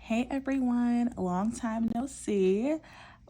Hey everyone, long time no see.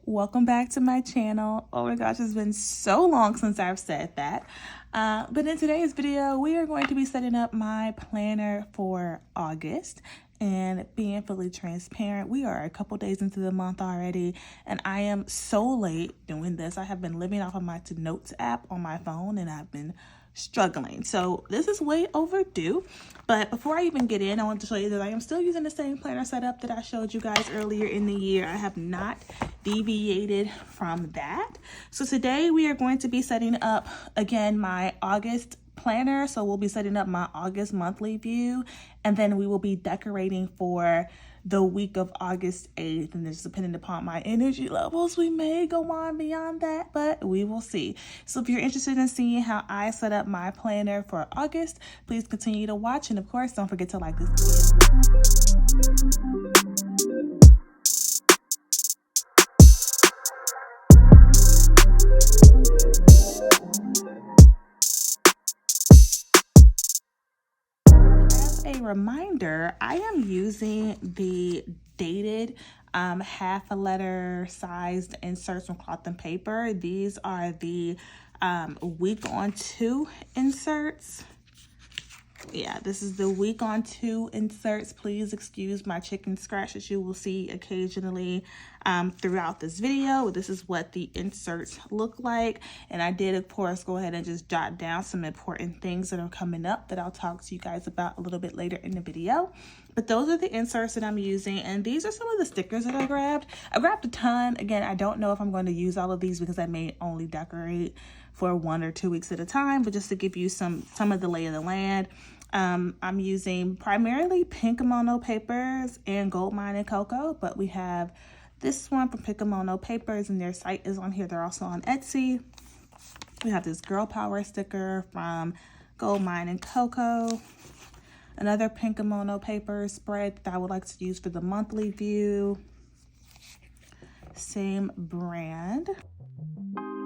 Welcome back to my channel. Oh my gosh, it's been so long since I've said that. But in today's video, we are going to be setting up my planner for August. And being fully transparent, we are a couple days into the month already, and I am so late doing this. I have been living off of my Notes app on my phone, and I've been struggling. So this is way overdue. But before I even get in, I want to show you that I am still using the same planner setup that I showed you guys earlier in the year. I have not deviated from that. So today we are going to be setting up, again, my August planner. So we'll be setting up my August monthly view, and then we will be decorating for the week of August 8th, and it's depending upon my energy levels, we may go on beyond that, but we will see. So if you're interested in seeing how I set up my planner for August, please continue to watch, and of course, don't forget to like this video. As a reminder, I am using the dated half a letter sized inserts from Cloth and Paper. These are the week on 2 inserts. Yeah, this is the week on 2 inserts. Please excuse my chicken scratch that you will see occasionally throughout this video. This is what the inserts look like. And I did, of course, go ahead and just jot down some important things that are coming up that I'll talk to you guys about a little bit later in the video. But those are the inserts that I'm using. And these are some of the stickers that I grabbed. I grabbed a ton. Again, I don't know if I'm going to use all of these because I may only decorate for 1 or 2 weeks at a time, but just to give you some of the lay of the land. I'm using primarily pink kimono papers and gold mine and cocoa, but we have this one from pink kimono papers, and their site is on here. They're also on Etsy. We have this girl power sticker from gold mine and cocoa, another pink kimono paper spread that I would like to use for the monthly view, same brand.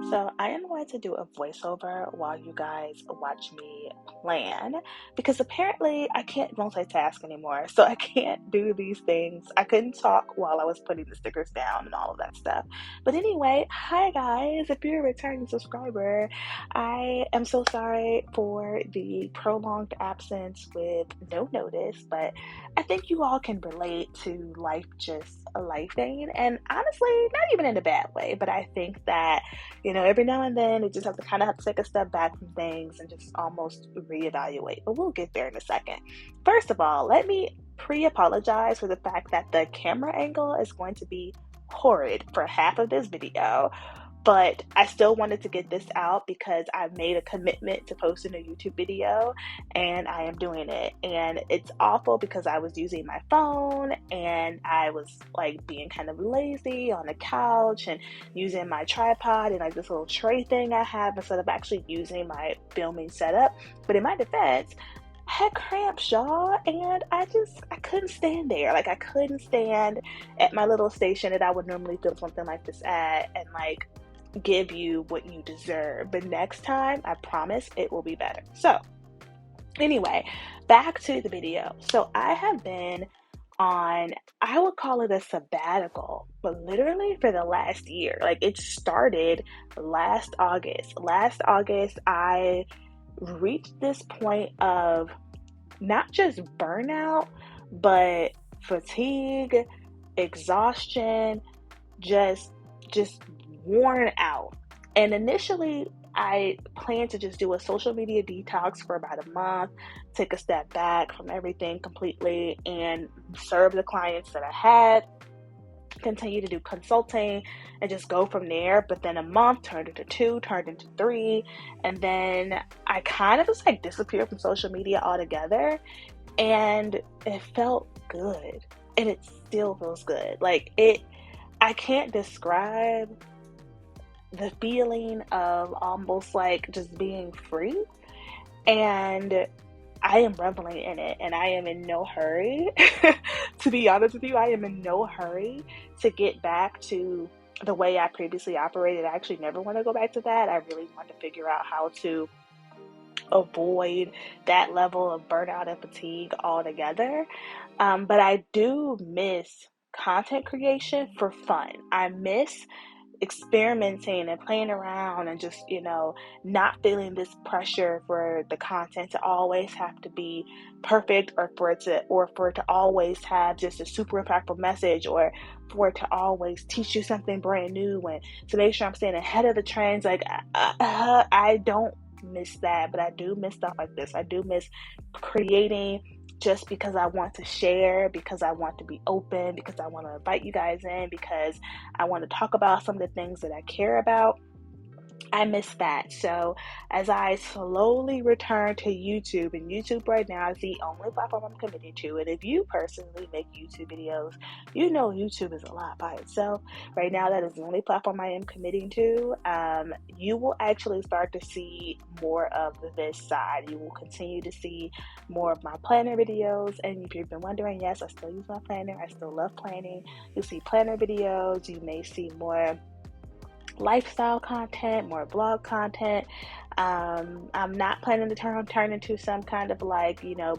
So I am going to do a voiceover while you guys watch me plan, because apparently I can't multitask anymore. So I can't do these things. I couldn't talk while I was putting the stickers down and all of that stuff. But anyway, hi guys. If you're a returning subscriber, I am so sorry for the prolonged absence with no notice, but I think you all can relate to life just a lifing, and honestly, not even in a bad way, but I think that, you know, every now and then, you just have to take a step back from things and just almost reevaluate. But we'll get there in a second. First of all, let me pre-apologize for the fact that the camera angle is going to be horrid for half of this video. But I still wanted to get this out because I've made a commitment to posting a YouTube video, and I am doing it. And it's awful because I was using my phone and I was like being kind of lazy on the couch and using my tripod and like this little tray thing I have instead of actually using my filming setup. But in my defense, I had cramps, y'all, and I couldn't stand there. Like, I couldn't stand at my little station that I would normally film something like this at and like give you what you deserve. But next time, I promise it will be better. So anyway, back to the video. So I have been on, I would call it a sabbatical, but literally for the last year. Like, it started last August. Last August, I reached this point of not just burnout, but fatigue, exhaustion, just worn out. And initially, I planned to just do a social media detox for about a month, take a step back from everything completely, and serve the clients that I had, continue to do consulting, and just go from there. But then a month turned into 2, turned into 3, and then I kind of just like disappeared from social media altogether, and it felt good, and it still feels good. Like, I can't describe the feeling of almost like just being free, and I am reveling in it, and I am in no hurry. To be honest with you, I am in no hurry to get back to the way I previously operated. I actually never want to go back to that. I really want to figure out how to avoid that level of burnout and fatigue altogether. But I do miss content creation for fun. I miss experimenting and playing around and just, not feeling this pressure for the content to always have to be perfect, or for it to always have just a super impactful message, or for it to always teach you something brand new, and to make sure I'm staying ahead of the trends. Like, I don't miss that, but I do miss stuff like this. I do miss creating just because I want to share, because I want to be open, because I want to invite you guys in, because I want to talk about some of the things that I care about. I miss that. So as I slowly return to YouTube, and YouTube right now is the only platform I'm committing to. And if you personally make YouTube videos, you know YouTube is a lot by itself. Right now, that is the only platform I am committing to. You will actually start to see more of this side. You will continue to see more of my planner videos. And if you've been wondering, yes, I still use my planner. I still love planning. You'll see planner videos. You may see more lifestyle content, more blog content. I'm not planning to turn into some kind of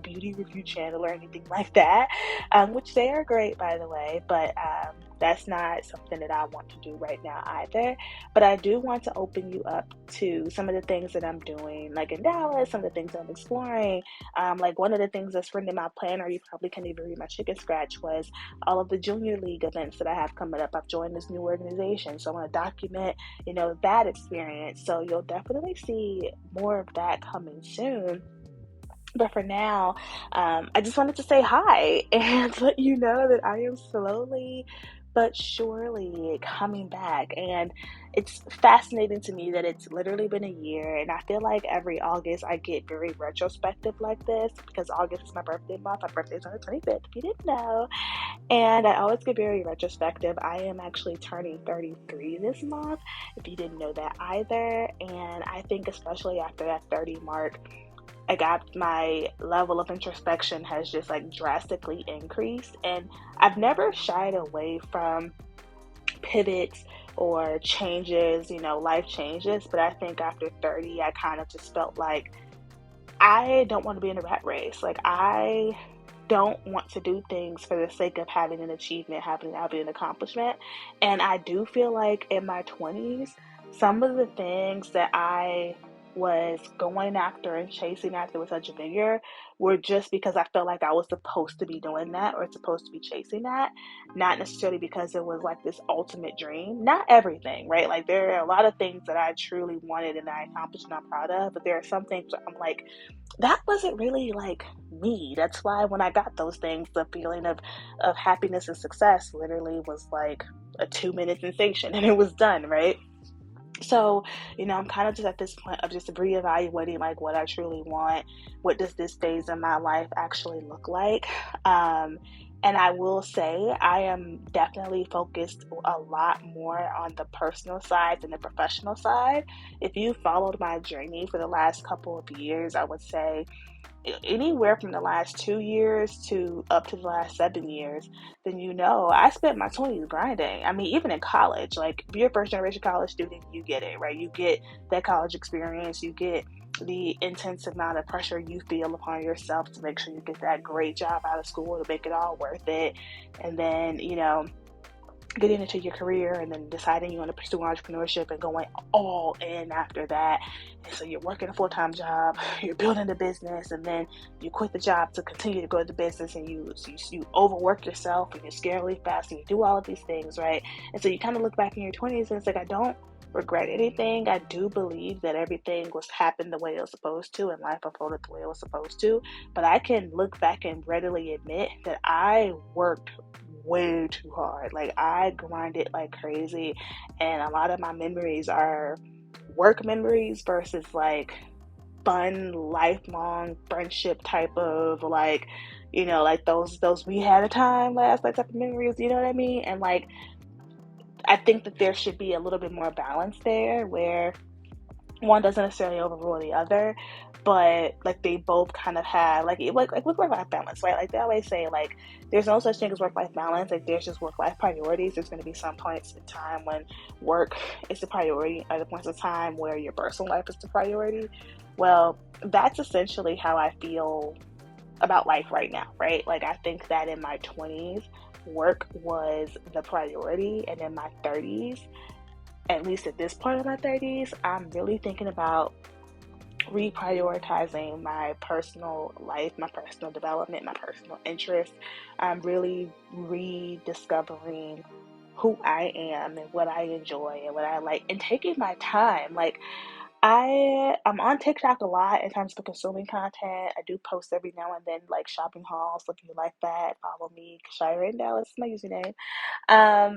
beauty review channel or anything like that, which they are great, by the way, but that's not something that I want to do right now either. But I do want to open you up to some of the things that I'm doing, like in Dallas, some of the things I'm exploring. Like one of the things that's written in my planner, you probably can't even read my chicken scratch, was all of the junior league events that I have coming up. I've joined this new organization, so I want to document, that experience. So you'll definitely see more of that coming soon. But for now, I just wanted to say hi and let you know that I am slowly but surely coming back. And it's fascinating to me that it's literally been a year. And I feel like every August I get very retrospective like this, because August is my birthday month. My birthday is on the 25th, if you didn't know. And I always get very retrospective. I am actually turning 33 this month, if you didn't know that either. And I think especially after that 30 mark, my level of introspection has just drastically increased. And I've never shied away from pivots or changes, life changes. But I think after 30, I kind of just felt like I don't want to be in a rat race. Like, I don't want to do things for the sake of having an achievement, having an accomplishment. And I do feel like in my 20s, some of the things that I was going after and chasing after with such vigor were just because I felt like I was supposed to be doing that or supposed to be chasing that, not necessarily because it was like this ultimate dream. Not everything, right? Like, there are a lot of things that I truly wanted and I accomplished and I'm proud of, but there are some things that I'm like, that wasn't really like me. That's why when I got those things, the feeling of happiness and success literally was like a 2-minute sensation and it was done, right? So, I'm kind of just at this point of just reevaluating like what I truly want. What does this phase in my life actually look like? And I will say I am definitely focused a lot more on the personal side than the professional side. If you followed my journey for the last couple of years, I would say anywhere from the last 2 years to up to the last 7 years, then I spent my 20s grinding. I mean, even in college, like if you're a first generation college student, you get it, right? You get that college experience, you get the intense amount of pressure you feel upon yourself to make sure you get that great job out of school to make it all worth it. And then, getting into your career and then deciding you want to pursue entrepreneurship and going all in after that. And so you're working a full-time job, you're building a business, and then you quit the job to continue to grow the business, and you overwork yourself and you scarily fast and you do all of these things, right? And so you kind of look back in your 20s and it's like, I don't regret anything. I do believe that everything was happened the way it was supposed to and life unfolded the way it was supposed to. But I can look back and readily admit that I worked way too hard. Like, I grinded like crazy, and a lot of my memories are work memories versus like fun lifelong friendship type of like those we had a time last like type of memories, you know what I mean? And like, I think that there should be a little bit more balance there, where one doesn't necessarily overrule the other, but like they both kind of have like with work-life balance, right? Like they always say, like, there's no such thing as work-life balance. Like, there's just work-life priorities. There's going to be some points in time when work is the priority, other points of time where your personal life is the priority. Well, that's essentially how I feel about life right now, right? Like, I think that in my 20s, work was the priority, and in my 30s, at least at this point of my 30s, I'm really thinking about reprioritizing my personal life, my personal development, my personal interests. I'm really rediscovering who I am and what I enjoy and what I like, and taking my time. Like, I'm on TikTok a lot in terms of consuming content. I do post every now and then, like shopping hauls. So if you like that, follow me. Shira in Dallas is my username.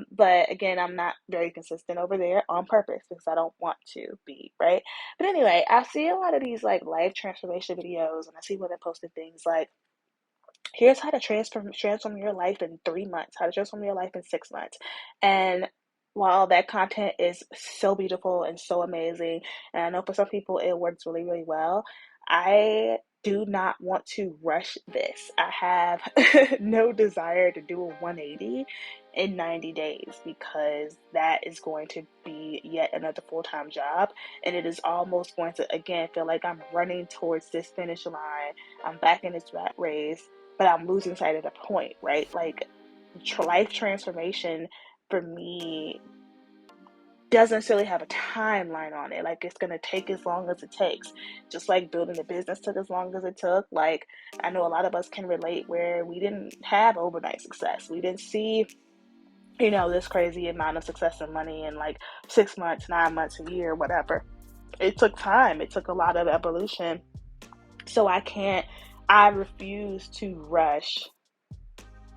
But again, I'm not very consistent over there on purpose because I don't want to be, right? But anyway, I see a lot of these like life transformation videos, and I see women posting things like, here's how to transform your life in 3 months, how to transform your life in 6 months. And while that content is so beautiful and so amazing, and I know for some people it works really, really well, I do not want to rush this. I have no desire to do a 180 in 90 days, because that is going to be yet another full-time job, and it is almost going to again feel like I'm running towards this finish line. I'm back in this rat race, but I'm losing sight of the point, right? Like, life transformation for me doesn't necessarily have a timeline on it. Like, it's going to take as long as it takes. Just like building a business took as long as it took. Like, I know a lot of us can relate where we didn't have overnight success. We didn't see, this crazy amount of success and money in like 6 months, 9 months, a year, whatever. It took time. It took a lot of evolution. So I refuse to rush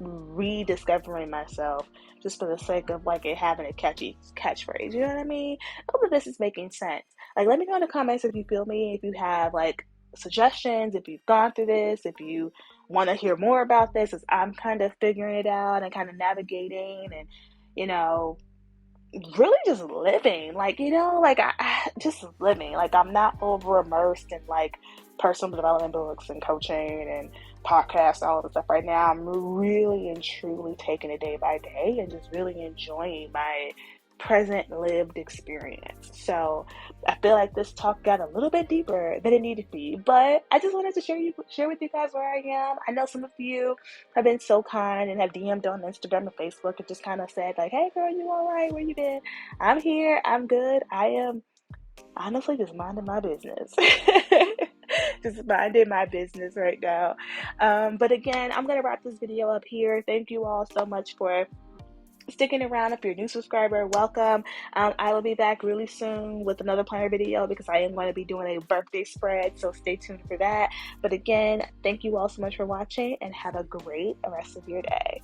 rediscovering myself just for the sake of like it having a catchy catchphrase. You know what I mean? Hope that this is making sense. Like, let me know in the comments if you feel me, if you have like suggestions, if you've gone through this, if you want to hear more about this, as I'm kind of figuring it out and kind of navigating and, you know, really just living, like, like I just living. Like, I'm not over immersed in like personal development books and coaching and podcasts, all of the stuff right now. I'm really and truly taking it day by day and just really enjoying my present lived experience. So I feel like this talk got a little bit deeper than it needed to be, but I just wanted to share with you guys where I am. I know some of you have been so kind and have DM'd on Instagram and Facebook and just kind of said like, hey girl, you all right? Where you been? I'm here. I'm good. I am honestly just minding my business. Just minding my business right now. But again, I'm going to wrap this video up here. Thank you all so much for sticking around. If you're a new subscriber, welcome. I will be back really soon with another planner video because I am going to be doing a birthday spread, so stay tuned for that. But again, thank you all so much for watching and have a great rest of your day.